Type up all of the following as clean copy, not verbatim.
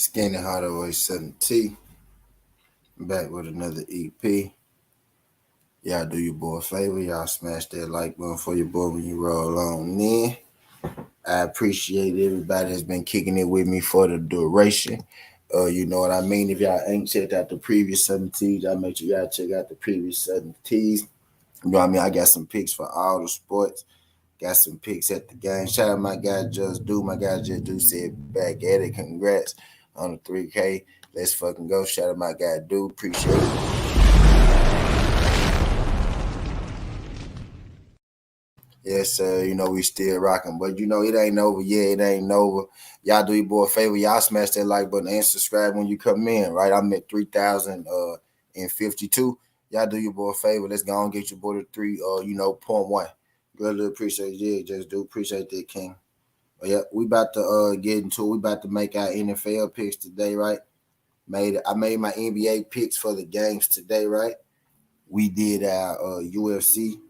Skinny Hardaway 7T. Back with another EP. Y'all do your boy a favor. Y'all smash that like button for your boy when you roll on in. I appreciate everybody that's been kicking it with me for the duration. You know what I mean? If y'all ain't checked out the previous 7Ts, y'all make sure y'all check out the previous 7Ts. You know what I mean? I got some picks for all the sports. Got some picks at the game. Shout out my guy Just Do. My guy Just Do said back at it. Congrats on the 3K. Let's fucking go. Shout out my guy Do. Appreciate it. Yes, sir. You know, we still rocking. But you know, it ain't over. Yeah, it ain't over. Y'all do your boy a favor. Y'all smash that like button and subscribe when you come in, right? I'm at 3,052. Y'all do your boy a favor. Let's go and get your boy to point one. Really appreciate it. Yeah, just do appreciate that, King. But yeah, we about to get into it. We about to make our NFL picks today, right? I made my NBA picks for the games today, right? We did our UFC.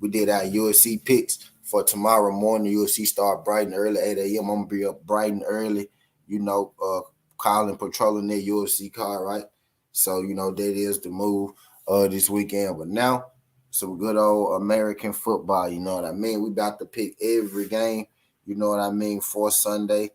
We did our UFC picks for tomorrow morning. UFC start bright and early, 8 a.m. I'm gonna be up bright and early, calling, patrolling that UFC card, right? So, that is the move this weekend. But now, some good old American football, you know what I mean? We about to pick every game, you know what I mean, for Sunday. You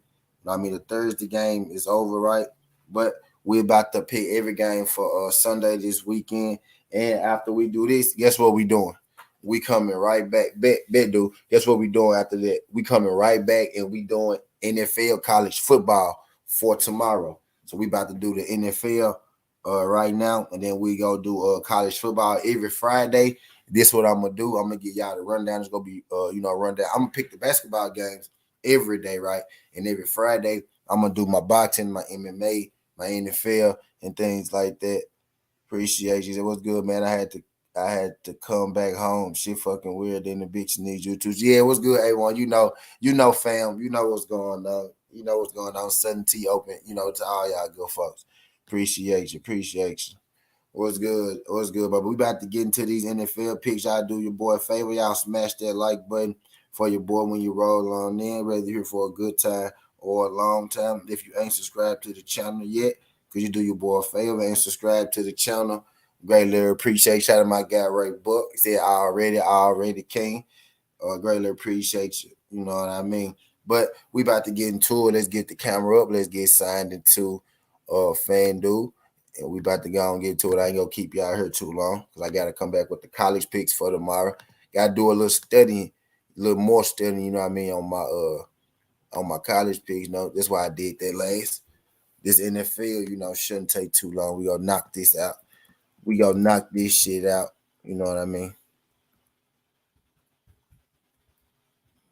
know what I mean? The Thursday game is over, right? But we about to pick every game for Sunday this weekend. And after we do this, guess what we doing? We coming right back. Bet, dude. Guess what we doing after that? We coming right back and we doing NFL college football for tomorrow. So we about to do the NFL right now, and then we go do college football every Friday. This what I'm gonna do. I'm gonna get y'all the rundown. It's gonna be rundown. I'm gonna pick the basketball games every day, right? And every Friday, I'm gonna do my boxing, my MMA, my NFL, and things like that. Appreciate you. It was good, man. I had to come back home. Shit fucking weird. Then the bitch needs you too. Yeah, it was good, A1. Fam. You know what's going on. You know what's going on. Sudden T open, to all y'all good folks. Appreciate you. Appreciate you. What's good? What's good, but we about to get into these NFL picks. Y'all do your boy a favor. Y'all smash that like button for your boy when you roll on in, whether you're here for a good time or a long time. If you ain't subscribed to the channel yet, could you do your boy a favor and subscribe to the channel? Greatly appreciate. Shout out my guy Ray Book. He said I already king. Greatly appreciate you. You know what I mean? But we about to get into it. Let's get the camera up. Let's get signed into FanDuel. And we about to go and get to it. I ain't gonna keep y'all here too long because I gotta come back with the college picks for tomorrow. Gotta do a little studying, a little more studying, you know what I mean, on my college picks. That's why I did that last. This NFL, shouldn't take too long. We gonna knock this out. We gonna knock this shit out. You know what I mean?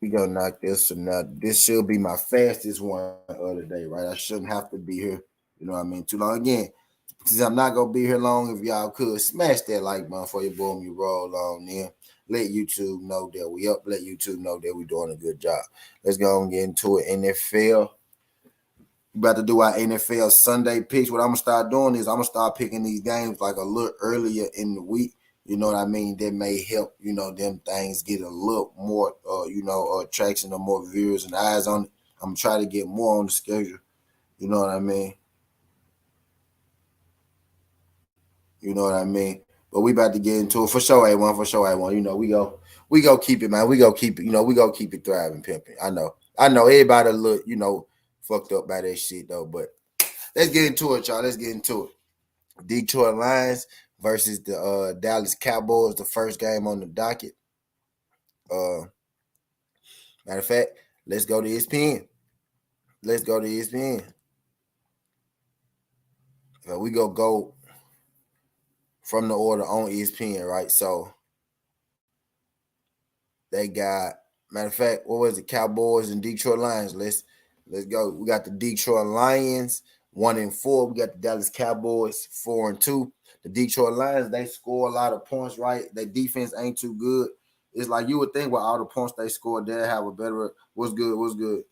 We gonna knock this one out. This should be my fastest one of the day, right? I shouldn't have to be here. You know what I mean? Too long again. Since I'm not gonna be here long, if y'all could smash that like button for your boom, you roll on in. Let YouTube know that we up. Let YouTube know that we doing a good job. Let's go and get into it. NFL. We about to do our NFL Sunday picks. What I'm gonna start doing is I'm gonna start picking these games like a little earlier in the week. You know what I mean? That may help, them things get a little more, traction or more viewers and eyes on it. I'm gonna try to get more on the schedule. You know what I mean? You know what I mean? But we about to get into it for sure. A1 for sure. A1. We go keep it, man. We go keep it. We go keep it thriving, pimping. I know. Everybody look, fucked up by that shit though. But let's get into it, y'all. Let's get into it. Detroit Lions versus the Dallas Cowboys. The first game on the docket. Uh, Matter of fact, let's go to ESPN. Let's go to ESPN. We go from the order on ESPN, right? So they got, matter of fact, what was it? Cowboys and Detroit Lions. Let's go. We got the Detroit Lions 1-4. We got the Dallas Cowboys 4-2. The Detroit Lions, they score a lot of points, right? Their defense ain't too good. It's like you would think with all the points they scored, they'll have a better. What's good?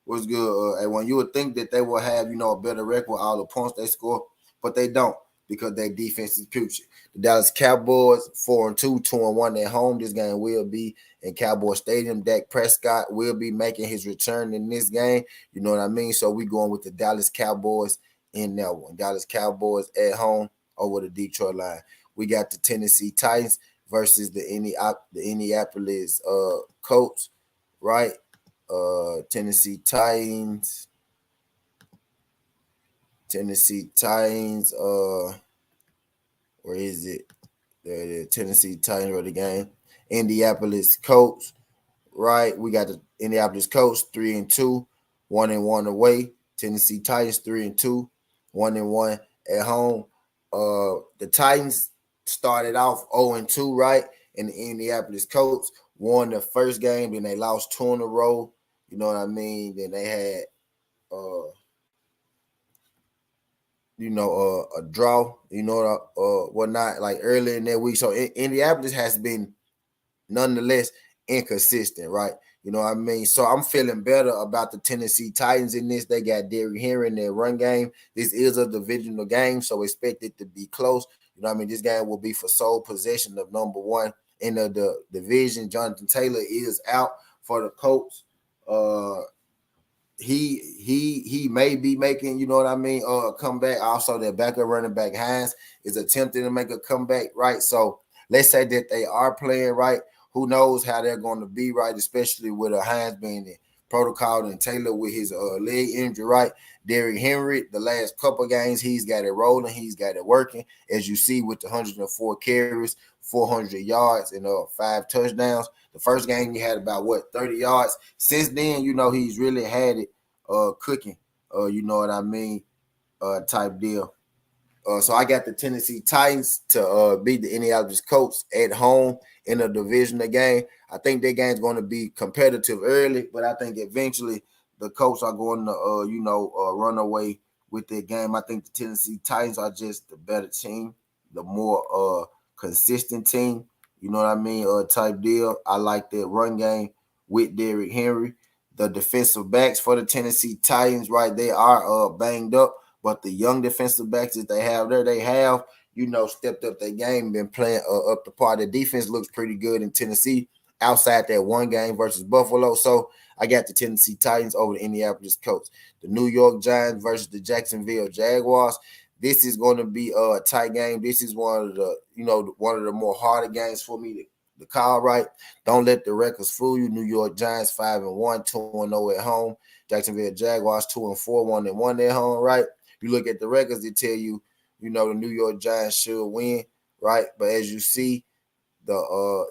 And when you would think that they will have, a better record with all the points they score, but they don't. because their defense is putrid. The Dallas Cowboys 4-2, 2-1 at home. This game will be in Cowboy Stadium. Dak Prescott will be making his return in this game. You know what I mean? So we going with the Dallas Cowboys in that one. Dallas Cowboys at home over the Detroit Lions. We got the Tennessee Titans versus the Indianapolis Colts, right? Tennessee Titans. Where is it? The Tennessee Titans were the game. Indianapolis Colts, right? We got the Indianapolis Colts 3-2, 1-1 away. Tennessee Titans 3-2, 1-1 at home. The Titans started off 0-2, right? And the Indianapolis Colts won the first game, then they lost 2 in a row. You know what I mean? Then they had a draw, whatnot, like early in that week. So Indianapolis has been nonetheless inconsistent, right? You know what I mean? So I'm feeling better about the Tennessee Titans in this. They got Derrick Henry in their run game. This is a divisional game, so expect it to be close. You know what I mean? This game will be for sole possession of number one in the division. Jonathan Taylor is out for the Colts. He may be making, you know what I mean, a comeback. Also, their backup running back Hines is attempting to make a comeback, right? So let's say that they are playing right. Who knows how they're going to be, right? Especially with a Hines being in protocol and Taylor with his leg injury, right? Derrick Henry, the last couple games, he's got it rolling, he's got it working. As you see with the 104 carries, 400 yards, and 5 touchdowns. The first game he had about 30 yards. Since then, he's really had it cooking. You know what I mean? Type deal. So I got the Tennessee Titans to beat the Indianapolis Colts at home in a divisional game. I think that game's going to be competitive early, but I think eventually the Colts are going to, run away with their game. I think the Tennessee Titans are just the better team, the more consistent team. You know what I mean? Type deal. I like that run game with Derrick Henry. The defensive backs for the Tennessee Titans, right? They are banged up. But the young defensive backs that they have there, they have, stepped up their game, been playing up the par. The defense looks pretty good in Tennessee outside that one game versus Buffalo. So I got the Tennessee Titans over the Indianapolis Colts. The New York Giants versus the Jacksonville Jaguars. This is going to be a tight game. This is one of the more harder games for me to call, right? Don't let the records fool you. New York Giants 5-1, 2-0 at home. Jacksonville Jaguars 2-4, 1-1 at home, right? You look at the records, they tell you, the New York Giants should win, right? But as you see, the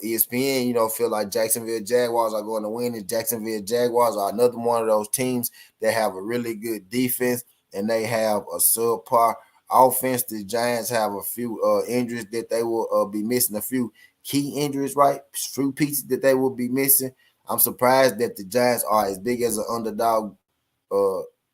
ESPN, feel like Jacksonville Jaguars are going to win. The Jacksonville Jaguars are another one of those teams that have a really good defense and they have a subpar offense. The Giants have a few injuries that they will be missing, a few key injuries, right? Few pieces that they will be missing. I'm surprised that the Giants are as big as an underdog.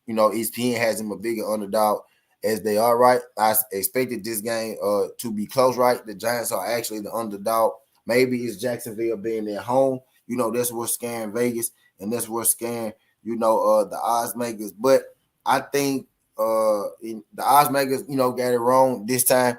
ESPN has them a bigger underdog as they are, right? I expected this game to be close, right? The Giants are actually the underdog. Maybe it's Jacksonville being at home. That's what's scaring Vegas, and that's what's scaring, the odds makers. But I think the odds makers, got it wrong this time.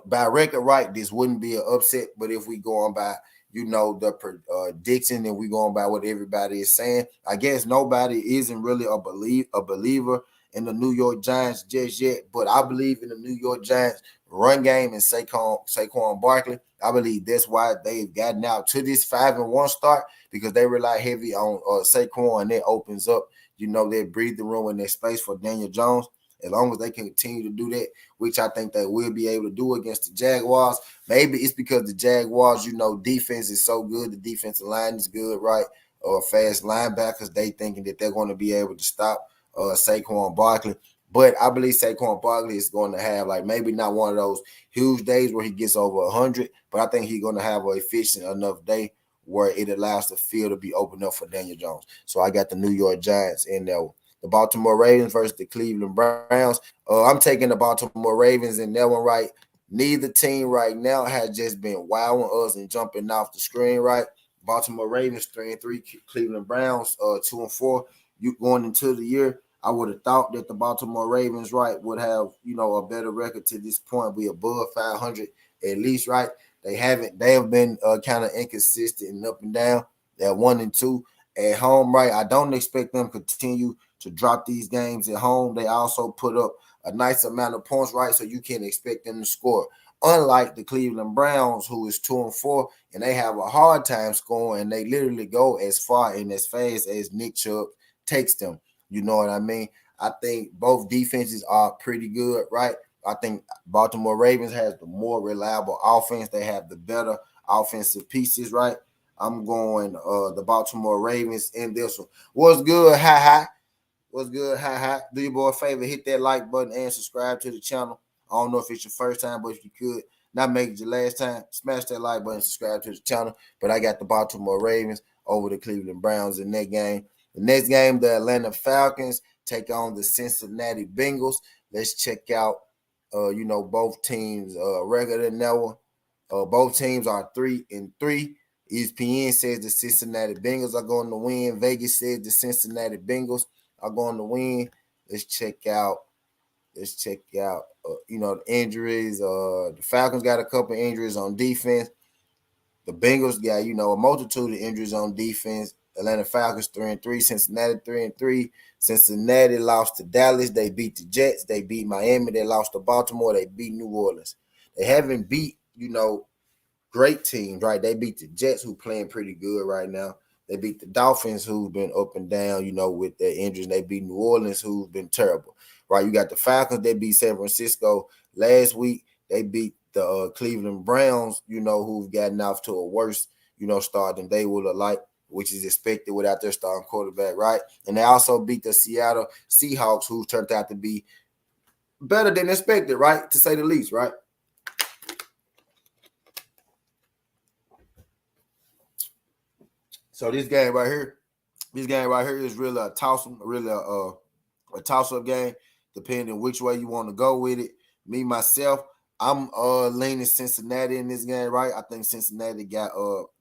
By record, right, this wouldn't be an upset. But if we go on by the prediction and we going by what everybody is saying, I guess nobody isn't really a believer in the New York Giants just yet, but I believe in the New York Giants run game and Saquon Barkley. I believe that's why they've gotten out to this 5-1 start, because they rely heavy on Saquon, and that opens up, their breathing room and their space for Daniel Jones. As long as they can continue to do that, which I think they will be able to do against the Jaguars. Maybe it's because the Jaguars, defense is so good. The defensive line is good, right? Fast linebackers, they thinking that they're going to be able to stop Saquon Barkley. But I believe Saquon Barkley is going to have, maybe not one of those huge days where he gets over 100, but I think he's going to have an efficient enough day where it allows the field to be opened up for Daniel Jones. So I got the New York Giants in there. The Baltimore Ravens versus the Cleveland Browns. I'm taking the Baltimore Ravens in that one, right? Neither team right now has just been wowing us and jumping off the screen, right? Baltimore Ravens 3-3, Cleveland Browns 2-4. You going into the year, I would have thought that the Baltimore Ravens, right, would have, a better record to this point, be above 500 at least, right? They haven't. They have been kind of inconsistent and up and down. They're 1-2 at home, right? I don't expect them to continue to drop these games at home. They also put up a nice amount of points, right? So you can expect them to score. Unlike the Cleveland Browns, who is 2-4, and they have a hard time scoring, and they literally go as far and as fast as Nick Chubb takes them. You know what I mean? I think both defenses are pretty good, right? I think Baltimore Ravens has the more reliable offense. They have the better offensive pieces, right? I'm going the Baltimore Ravens in this one. What's good? Hi. What's good? Hi. Do your boy a favor, hit that like button and subscribe to the channel. I don't know if it's your first time, but if you could, not make it your last time, smash that like button, subscribe to the channel. But I got the Baltimore Ravens over the Cleveland Browns in that game. The next game, the Atlanta Falcons take on the Cincinnati Bengals. Let's check out, both teams' record in that one. Both teams are 3-3. ESPN says the Cincinnati Bengals are going to win. Vegas says the Cincinnati Bengals are going to win. Let's check out. The injuries. The Falcons got a couple injuries on defense. The Bengals got, a multitude of injuries on defense. Atlanta Falcons 3-3. Cincinnati 3-3. Cincinnati lost to Dallas. They beat the Jets. They beat Miami. They lost to Baltimore. They beat New Orleans. They haven't beat, great teams, right? They beat the Jets, who playing pretty good right now. They beat the Dolphins, who've been up and down, with their injuries. They beat New Orleans, who's been terrible, right? You got the Falcons. They beat San Francisco last week. They beat the Cleveland Browns, who've gotten off to a worse, start than they would have liked, which is expected without their starting quarterback, right? And they also beat the Seattle Seahawks, who turned out to be better than expected, right? To say the least, right? So this game right here is really a toss-up, really a toss-up game, depending which way you want to go with it. Me, myself, I'm leaning Cincinnati in this game, right? I think Cincinnati got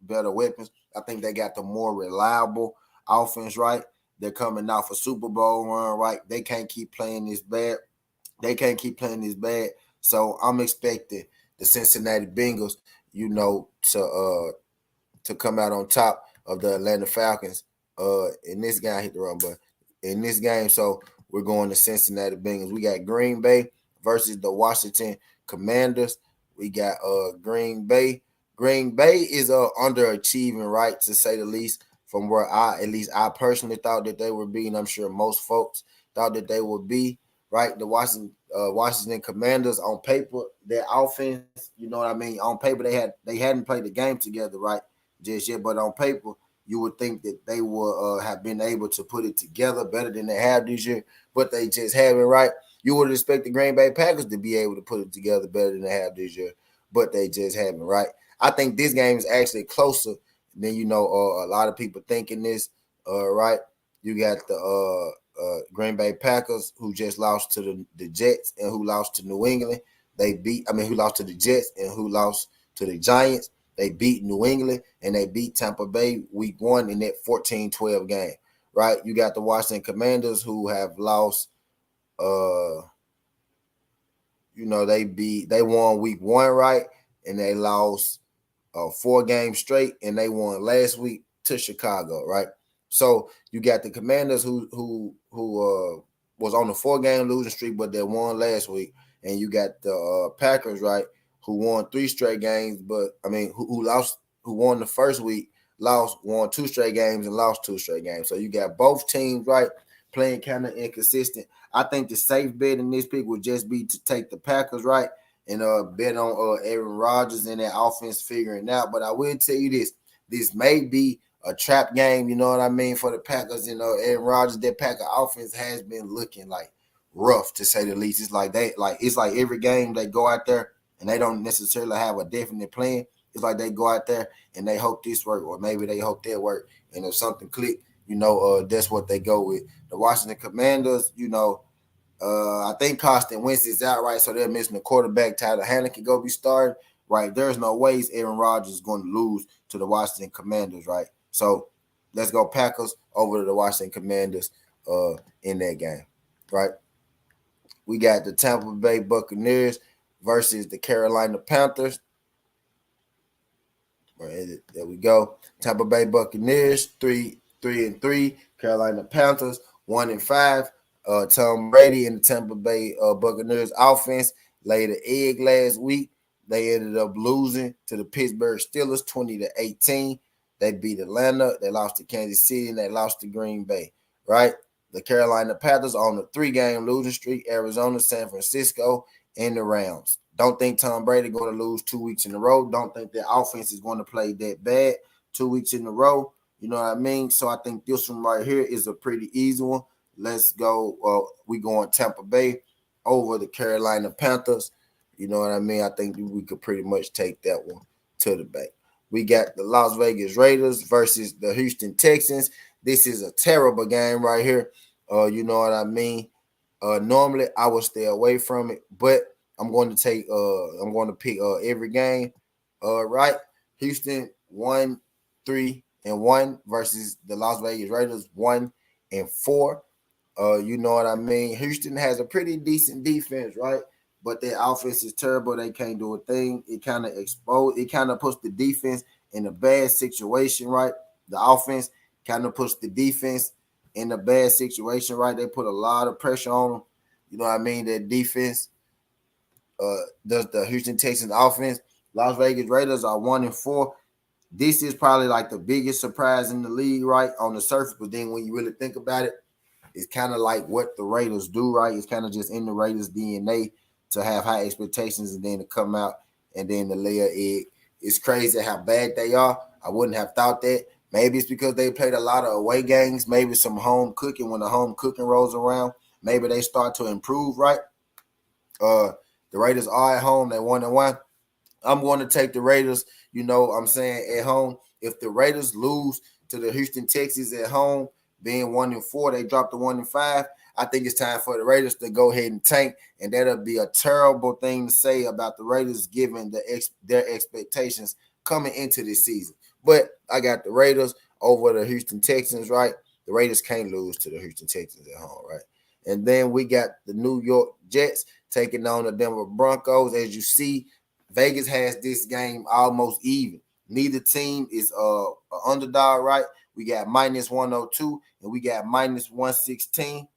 better weapons. I think they got the more reliable offense, right? They're coming off a Super Bowl run, right? They can't keep playing this bad. So I'm expecting the Cincinnati Bengals, to come out on top of the Atlanta Falcons. In this game, I hit the wrong button. In this game, so we're going to Cincinnati Bengals. We got Green Bay versus the Washington Commanders. We got Green Bay. Green Bay is underachieving, right, to say the least, from where I personally thought that they would be, and I'm sure most folks thought that they would be, right? The Washington Commanders, on paper, their offense, you know what I mean? On paper, they hadn't played the game together, right? Just yet, but on paper, you would think that they would have been able to put it together better than they have this year, but they just haven't, right? You would expect the Green Bay Packers to be able to put it together better than they have this year, but they just haven't, right? I think this game is actually closer than, a lot of people thinking this, right? You got the Green Bay Packers, who just lost to the Jets and who lost to New England. Who lost to the Jets and who lost to the Giants. They beat New England and they beat Tampa Bay week 1 in that 14-12 game, right? You got the Washington Commanders, who have lost, they won week 1, right? And they lost 4 games straight, and they won last week to Chicago, right? So you got the Commanders who was on the 4-game losing streak, but they won last week, and you got the Packers, right, who won 3 straight games, who won the first week, won 2 straight games and lost 2 straight games. So you got both teams, right, playing kind of inconsistent. I think the safe bet in this pick would just be to take the Packers, right, and bet on Aaron Rodgers and that offense figuring out. But I will tell you this may be a trap game, you know what I mean, for the Packers and Aaron Rodgers. That Packer offense has been looking like rough, to say the least. It's like every game they go out there and they don't necessarily have a definite plan. It's like they go out there and they hope this work, or maybe they hope that work. And if something click, that's what they go with. The Washington Commanders, I think Carson Wentz is out, right? So they're missing the quarterback. Tyler Haneke go be starting, right? There's no ways Aaron Rodgers is going to lose to the Washington Commanders, right? So let's go Packers over to the Washington Commanders in that game. right? We got the Tampa Bay Buccaneers versus the Carolina Panthers. Right, there we go. Tampa Bay Buccaneers 3-3. Carolina Panthers 1-5. Tom Brady and the Tampa Bay Buccaneers offense laid an egg last week. They ended up losing to the Pittsburgh Steelers 20-18. They beat Atlanta. They lost to Kansas City and they lost to Green Bay. Right. The Carolina Panthers on a 3-game losing streak. Arizona, San Francisco, and the Rams. Don't think Tom Brady going to lose 2 weeks in a row. Don't think their offense is going to play that bad 2 weeks in a row. You know what I mean? So I think this one right here is a pretty easy one. Let's go. We going Tampa Bay over the Carolina Panthers. You know what I mean? I think we could pretty much take that one to the bank. We got the Las Vegas Raiders versus the Houston Texans. This is a terrible game right here. You know what I mean? Normally I would stay away from it, but I'm going to pick every game. Right. Houston 1-3-1 versus the Las Vegas Raiders 1-4. You know what I mean? Houston has a pretty decent defense, right? But their offense is terrible. They can't do a thing. It kind of puts the defense in a bad situation, right? The offense kind of puts the defense in a bad situation, right? They put a lot of pressure on them. You know what I mean? Their defense does the Houston Texans offense. Las Vegas Raiders are 1-4. This is probably like the biggest surprise in the league, right? On the surface, but then when you really think about it, it's kind of like what the Raiders do, right? It's kind of just in the Raiders' DNA to have high expectations and then to come out and then to lay an egg. It's crazy how bad they are. I wouldn't have thought that. Maybe it's because they played a lot of away games, maybe some home cooking. When the home cooking rolls around, maybe they start to improve, right? The Raiders are at home. They 1-1. I'm going to take the Raiders, you know what I'm saying, at home. If the Raiders lose to the Houston Texans at home, being 1-4, they dropped to 1-5. I think it's time for the Raiders to go ahead and tank, and that'll be a terrible thing to say about the Raiders given their expectations coming into this season. But I got the Raiders over the Houston Texans, right? The Raiders can't lose to the Houston Texans at home, right? And then we got the New York Jets taking on the Denver Broncos. As you see, Vegas has this game almost even. Neither team is an underdog, right? We got minus 102 and we got minus 116.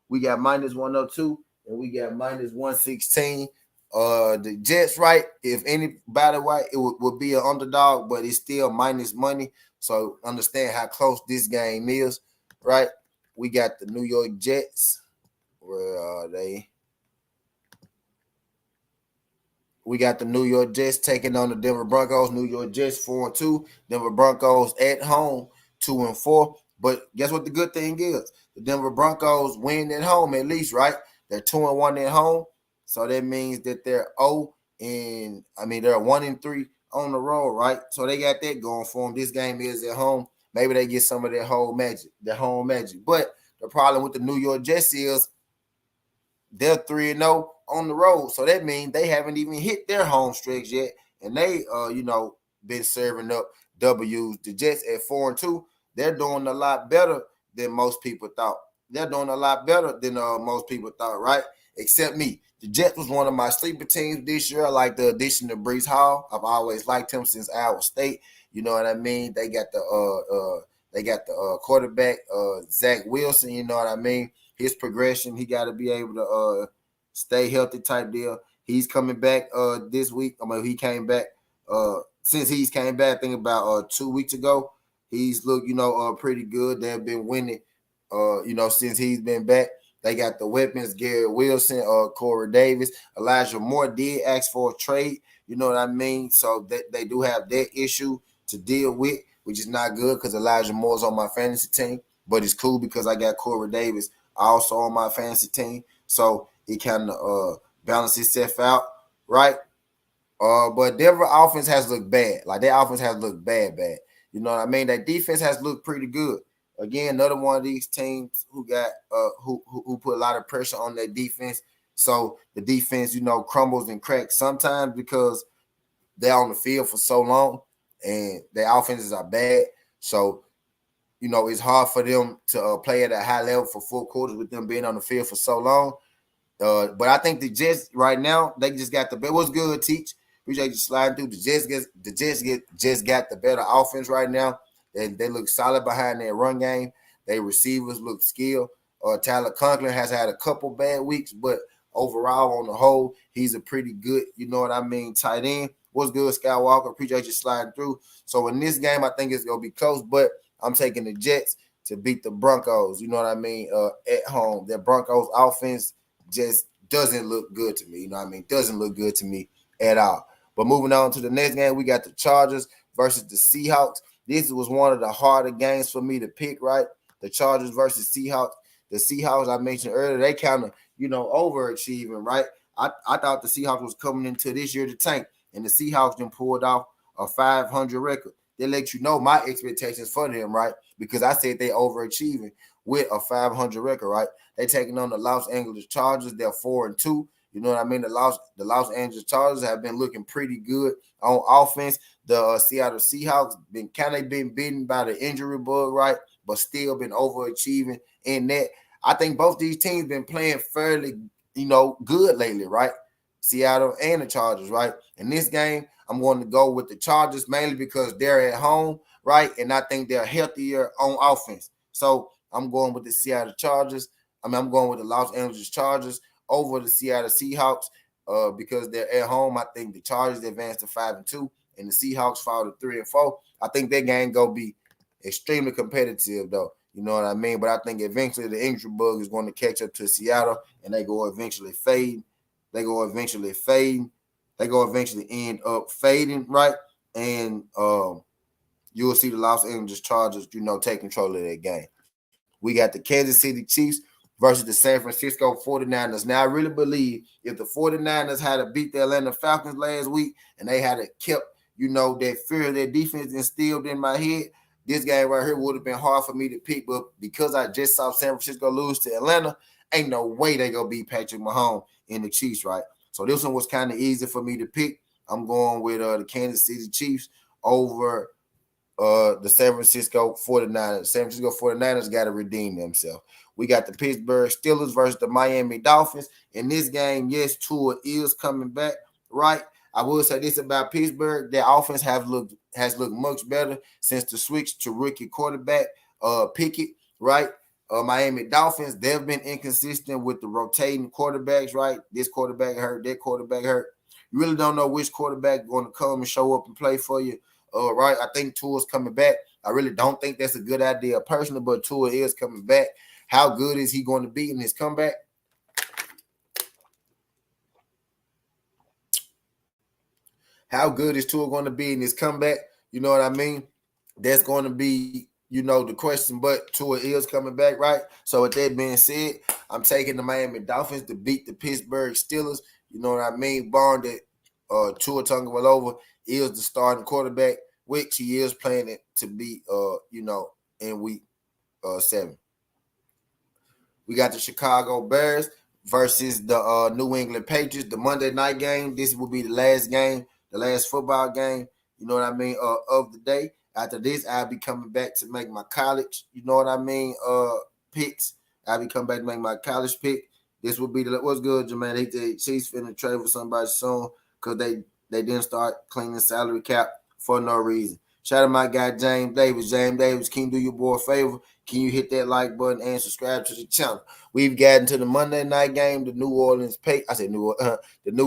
We got minus 102 and we got minus 116. The Jets, right? If anybody, right, it would be an underdog, but it's still minus money. So understand how close this game is, right? We got the New York Jets. Where are they? We got the New York Jets taking on the Denver Broncos. New York Jets 4-2. Denver Broncos at home 2-4. But guess what the good thing is? The Denver Broncos win at home at least, right? They're 2-1 at home. So that means that they're 1-3 on the road, right? So they got that going for them. This game is at home. Maybe they get some of their home magic. But the problem with the New York Jets is they're 3-0 on the road. So that means they haven't even hit their home stretch yet. And they been serving up W's. The Jets at 4-2, they're doing a lot better than most people thought. They're doing a lot better than most people thought, right? Except me. The Jets was one of my sleeper teams this year. I like the addition of Breece Hall. I've always liked him since Iowa State. You know what I mean? They got the quarterback, Zach Wilson. You know what I mean? His progression, he got to be able to stay healthy type deal. He's coming back this week. He came back since he's came back, I think about 2 weeks ago. He's looked, pretty good. They've been winning, since he's been back. They got the weapons, Garrett Wilson, Corey Davis. Elijah Moore did ask for a trade. You know what I mean? So they do have that issue to deal with, which is not good because Elijah Moore's on my fantasy team. But it's cool because I got Corey Davis also on my fantasy team. So it kind of balances itself out, right? But Denver offense has looked bad. Like their offense has looked bad. You know what I mean? That defense has looked pretty good. Again, another one of these teams who got who put a lot of pressure on their defense. So the defense, crumbles and cracks sometimes because they're on the field for so long and their offenses are bad. So, you know, it's hard for them to play at a high level for 4 quarters with them being on the field for so long. But I think the Jets right now, they just got the better. What's good, Teach? Appreciate you sliding through. Just got the better offense right now. They look solid behind their run game. Their receivers look skilled. Tyler Conklin has had a couple bad weeks, but overall, on the whole, he's a pretty good, you know what I mean, tight end. What's good, Skywalker? Appreciate you sliding through. So in this game, I think it's gonna be close, but I'm taking the Jets to beat the Broncos. You know what I mean? At home, the Broncos offense just doesn't look good to me. You know what I mean? Doesn't look good to me at all. But moving on to the next game, we got the Chargers versus the Seahawks. This was one of the harder games for me to pick, right? The Chargers versus Seahawks. The Seahawks I mentioned earlier, they kind of, you know, overachieving, right? I thought the Seahawks was coming into this year to tank, and the Seahawks then pulled off a 500 record. They let you know my expectations for them, right? Because I said they overachieving with a 500 record, right? They taking on the Los Angeles Chargers. They're 4-2. You know what I mean? The Los Angeles Chargers have been looking pretty good on offense. The Seattle Seahawks been beaten by the injury bug, right? But still been overachieving in that. I think both these teams been playing fairly, you know, good lately, right? Seattle and the Chargers, right? In this game, I'm going to go with the Chargers mainly because they're at home, right? And I think they're healthier on offense. So I'm going with the Seattle Chargers. I'm going with the Los Angeles Chargers over the Seattle Seahawks because they're at home. I think the Chargers advanced to 5-2, and the Seahawks fall to 3-4. I think that game gonna be extremely competitive, though. You know what I mean? But I think eventually the injury bug is going to catch up to Seattle, and they go eventually fade. They go eventually end up fading, right? And you'll see the Los Angeles Chargers, you know, take control of that game. We got the Kansas City Chiefs versus the San Francisco 49ers. Now, I really believe if the 49ers had to beat the Atlanta Falcons last week and they had kept, you know, that fear of their defense instilled in my head, this game right here would have been hard for me to pick. But because I just saw San Francisco lose to Atlanta, ain't no way they going to beat Patrick Mahomes in the Chiefs, right? So this one was kind of easy for me to pick. I'm going with the Kansas City Chiefs over the San Francisco 49ers. San Francisco 49ers got to redeem themselves. We got the Pittsburgh Steelers versus the Miami Dolphins. In this game, yes, Tua is coming back, right? I will say this about Pittsburgh. Their offense has looked much better since the switch to rookie quarterback Pickett, right? Miami Dolphins, they've been inconsistent with the rotating quarterbacks, right? This quarterback hurt, that quarterback hurt. You really don't know which quarterback going to come and show up and play for you, right? I think Tua's coming back. I really don't think that's a good idea personally, but Tua is coming back. How good is he going to be in his comeback? How good is Tua going to be in his comeback? You know what I mean? That's going to be, you know, the question, but Tua is coming back, right? So with that being said, I'm taking the Miami Dolphins to beat the Pittsburgh Steelers. You know what I mean? Barring that Tua Tagovailoa is the starting quarterback, which he is playing it to be, you know, in week 7. We got the Chicago Bears versus the New England Patriots, the Monday night game. This will be the last game, the last football game, you know what I mean, of the day. After this, I'll be coming back to make my college, you know what I mean, picks. I'll be coming back to make my college pick. This will be the what's good, Jermaine. The Chiefs finna trade for somebody soon because they didn't start cleaning salary cap for no reason. Shout out my guy James Davis. James Davis, can you do your boy a favor? Can you hit that like button and subscribe to the channel? We've gotten to the Monday night game, the New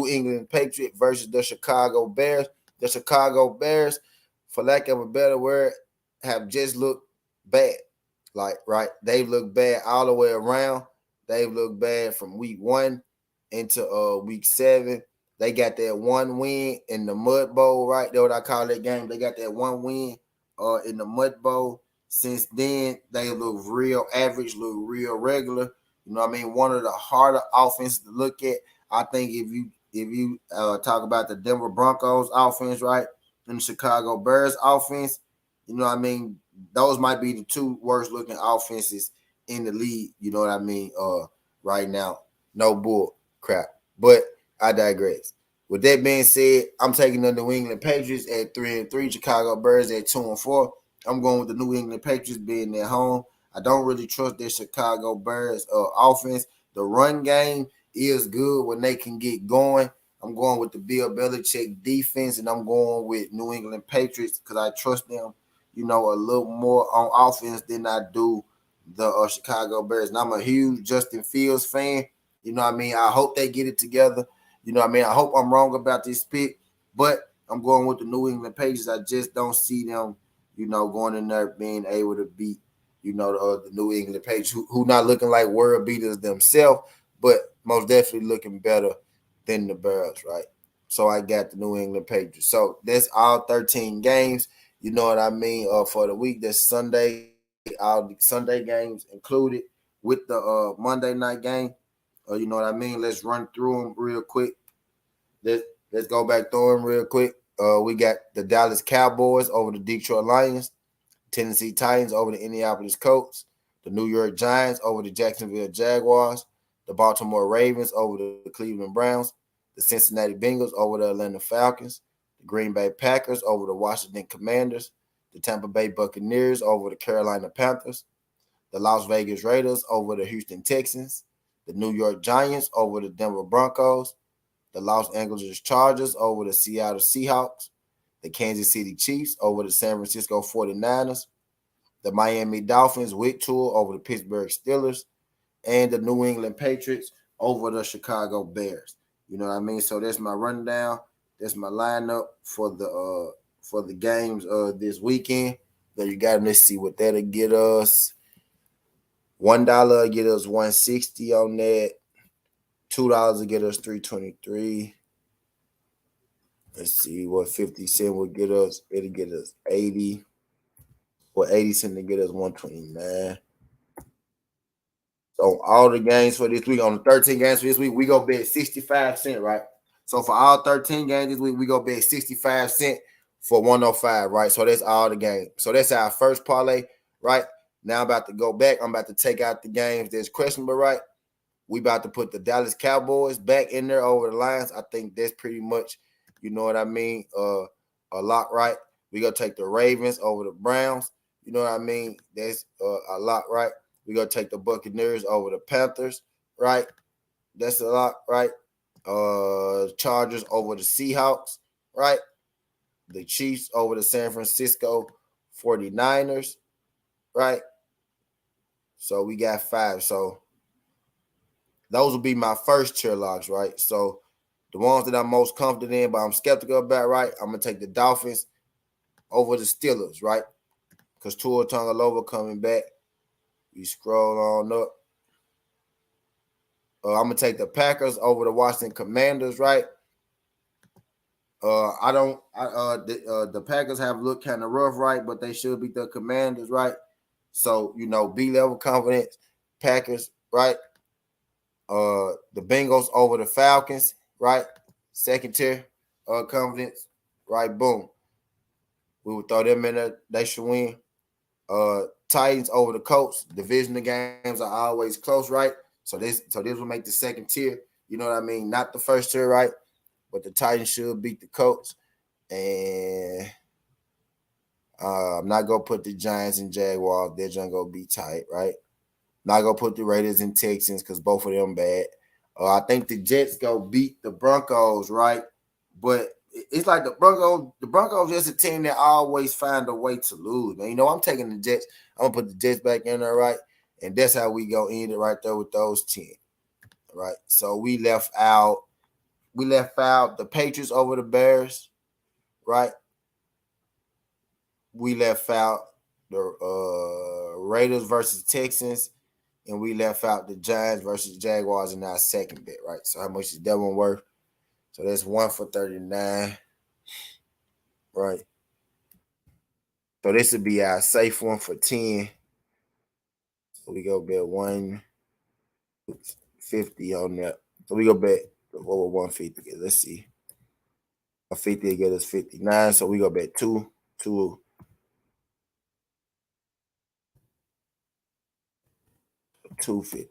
England Patriots versus the Chicago Bears. The Chicago Bears, for lack of a better word, have just looked bad. Like, right, they've looked bad all the way around. They've looked bad from week 1 into week 7. They got that one win in the Mud Bowl, right? That's what I call that game. They got that one win in the Mud Bowl. Since then, they look real average, look real regular. You know what I mean? One of the harder offenses to look at. I think if you talk about the Denver Broncos offense, right, and the Chicago Bears offense, you know what I mean? Those might be the two worst looking offenses in the league. You know what I mean? Right now, no bull crap. But I digress. With that being said, I'm taking the New England Patriots at 3-3, Chicago Bears at 2-4. I'm going with the New England Patriots being at home. I don't really trust their Chicago Bears offense. The run game is good when they can get going. I'm going with the Bill Belichick defense, and I'm going with New England Patriots because I trust them, a little more on offense than I do the Chicago Bears. And I'm a huge Justin Fields fan. You know what I mean? I hope they get it together. You know what I mean? I hope I'm wrong about this pick, but I'm going with the New England Patriots. I just don't see them, going in there being able to beat, the New England Patriots, who not looking like world beaters themselves, but most definitely looking better than the Bears, right? So I got the New England Patriots. So that's all 13 games. You know what I mean? For the week, that's Sunday, all the Sunday games included with the Monday night game. You know what I mean? Let's run through them real quick. Let's go back through them real quick. We got the Dallas Cowboys over the Detroit Lions, Tennessee Titans over the Indianapolis Colts, the New York Giants over the Jacksonville Jaguars, the Baltimore Ravens over the Cleveland Browns, the Cincinnati Bengals over the Atlanta Falcons, the Green Bay Packers over the Washington Commanders, the Tampa Bay Buccaneers over the Carolina Panthers, the Las Vegas Raiders over the Houston Texans, the New York Giants over the Denver Broncos, the Los Angeles Chargers over the Seattle Seahawks, the Kansas City Chiefs over the San Francisco 49ers, the Miami Dolphins with Tua over the Pittsburgh Steelers, and the New England Patriots over the Chicago Bears. You know what I mean? So that's my rundown. That's my lineup for the games this weekend. There you got. Let's see what that'll get us. $1 will get us $160 on that. $2 will get us $3.23. Let's see what 50 cents will get us. It'll get us 80. What 80 cents to get us 129. So all the games for this week, on the 13 games for this week, we go bet 65 cents, right? So for all 13 games this week, we go bet 65 cents for 105, right? So that's all the games. So that's our first parlay, right? Now I'm about to go back. I'm about to take out the games that's questionable, right? We about to put the Dallas Cowboys back in there over the Lions. I think that's pretty much, you know what I mean, a lock, right? We gonna take the Ravens over the Browns. You know what I mean? That's a lock, right? We gonna take the Buccaneers over the Panthers, right? That's a lock, right? Chargers over the Seahawks, right? The Chiefs over the San Francisco 49ers, right? So we got 5. So those will be my first tier locks, right? So the ones that I'm most confident in, but I'm skeptical about, right? I'm going to take the Dolphins over the Steelers, right? Because Tua Tagovailoa coming back. You scroll on up. I'm going to take the Packers over the Washington Commanders, right? The Packers have looked kind of rough, right? But they should beat the Commanders, right? So, B-level confidence, Packers, right? The Bengals over the Falcons, right? Second tier confidence, right? Boom. We would throw them in there. They should win. Titans over the Colts. Divisional games are always close, right? So this will make the second tier. You know what I mean? Not the first tier, right? But the Titans should beat the Colts. And I'm not going to put the Giants and Jaguars. They're just going to be tight, right? Not going to put the Raiders and Texans because both of them bad. I think the Jets go beat the Broncos, right? But it's like the Broncos just a team that always find a way to lose, man. I'm taking the Jets. I'm going to put the Jets back in there, right? And that's how we go end it right there with those 10, right? So we left out the Patriots over the Bears, right? We left out the Raiders versus Texans, and we left out the Giants versus Jaguars in our second bet, right? So how much is that one worth? So that's 1 for 39, right? So this would be our safe one for 10. So we go bet 150 on that. So we go bet what would 150 get? Let's see. 150 get us 59. So we go bet 250.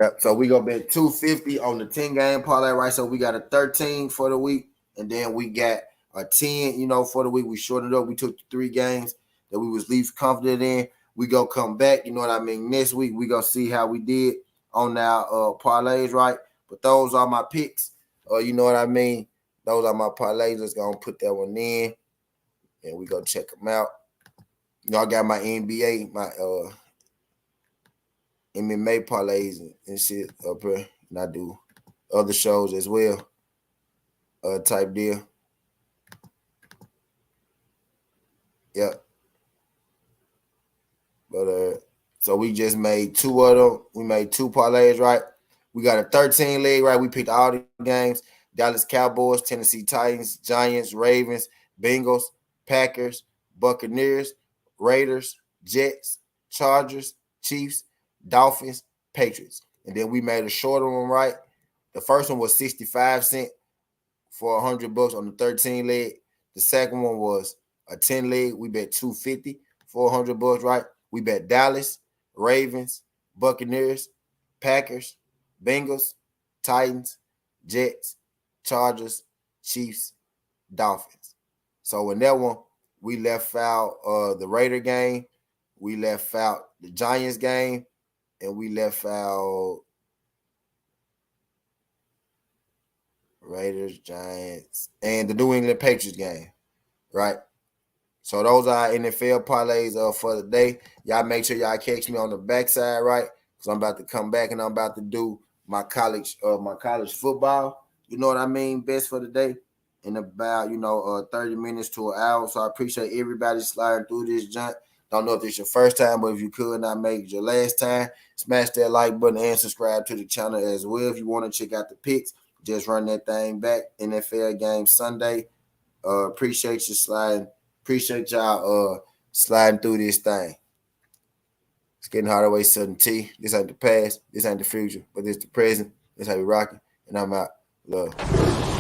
Yep. So we go bet 250 on the 10 game parlay, right? So we got a 13 for the week, and then we got a 10, for the week. We shortened up. We took the 3 games, that we was least confident in. We gonna come back, you know what I mean? Next week we gonna see how we did on our parlays, right? But those are my picks. You know what I mean? Those are my parlays. Let's go and put that one in, and we gonna check them out. Y'all got my NBA, my MMA parlays and shit up here, and I do other shows as well. Type deal. Yep. But so we just made two of them. We made two parlays, right? We got a 13 leg, right? We picked all the games: Dallas Cowboys, Tennessee Titans, Giants, Ravens, Bengals, Packers, Buccaneers, Raiders, Jets, Chargers, Chiefs, Dolphins, Patriots. And then we made a shorter one, right? The first one was 65 cents for $100 on the 13 leg. The second one was a 10 leg. We bet $250 for $100, right? We bet Dallas, Ravens, Buccaneers, Packers, Bengals, Titans, Jets, Chargers, Chiefs, Dolphins. So in that one, we left out the Raider game, we left out the Giants game, and we left out Raiders, Giants, and the New England Patriots game, right? So those are NFL parlays for the day. Y'all make sure y'all catch me on the backside, right? Because I'm about to come back and I'm about to do my college football. You know what I mean? Best for the day in about 30 minutes to an hour. So I appreciate everybody sliding through this junk. Don't know if it's your first time, but if you could not make it your last time, smash that like button and subscribe to the channel as well. If you want to check out the picks, just run that thing back. NFL game Sunday. Appreciate you sliding. Appreciate y'all sliding through this thing. It's getting hard away, Southern T. This ain't the past. This ain't the future, but this the present. This how we rocking. And I'm out. Love.